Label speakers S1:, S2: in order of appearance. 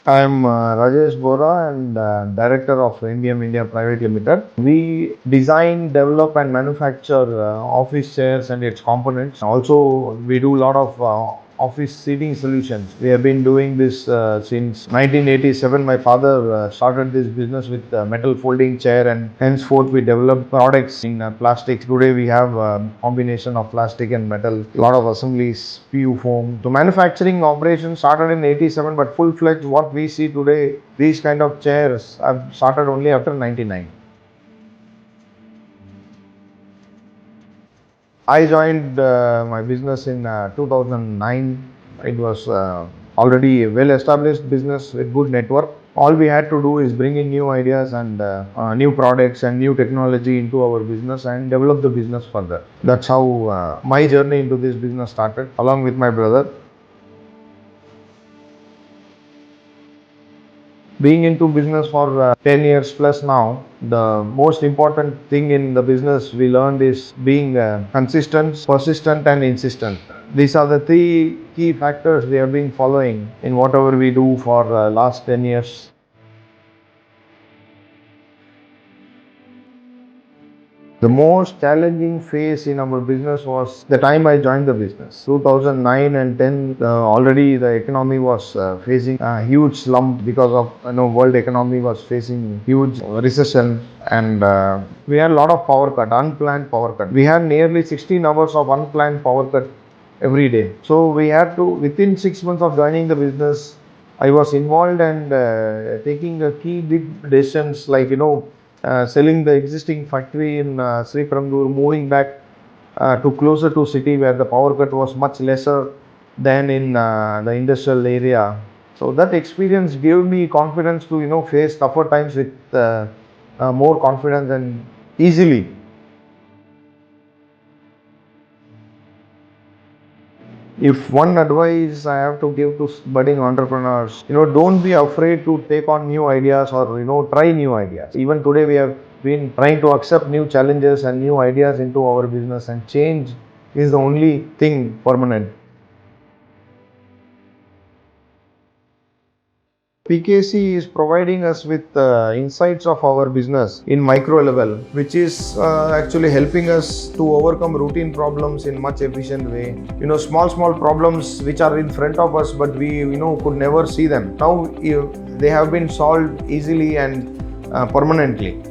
S1: I am Rajesh Bohara and Director of MBM India Private Limited. We design, develop and manufacture office chairs and its components. Also, we do a lot of office seating solutions. We have been doing this since 1987. My father started this business with metal folding chair, and henceforth we developed products in plastic. Today we have a combination of plastic and metal, a lot of assemblies, PU foam. So manufacturing operations started in 87, but full-fledged what we see today, these kind of chairs have started only after 99. I joined my business in 2009. It was already a well-established business with good network. All we had to do is bring in new ideas and new products and new technology into our business and develop the business further. That's how my journey into this business started, along with my brother. Being into business for 10 years plus now, the most important thing in the business we learned is being consistent, persistent and insistent. These are the three key factors we have been following in whatever we do for last 10 years. The most challenging phase in our business was the time I joined the business. 2009 and 10, already the economy was facing a huge slump because of world economy was facing huge recession, and we had a lot of power cut, unplanned power cut. We had nearly 16 hours of unplanned power cut every day. So we had to, within 6 months of joining the business, I was involved and taking a key big decisions like selling the existing factory in Sri Perambalur, moving back to closer to city where the power cut was much lesser than in the industrial area. So that experience gave me confidence to face tougher times with more confidence and easily. If one advice I have to give to budding entrepreneurs, don't be afraid to take on new ideas or, try new ideas. Even today, we have been trying to accept new challenges and new ideas into our business, and change is the only thing permanent. PKC is providing us with insights of our business in micro level, which is actually helping us to overcome routine problems in much efficient way. Small problems which are in front of us, but we could never see them. Now they have been solved easily and permanently.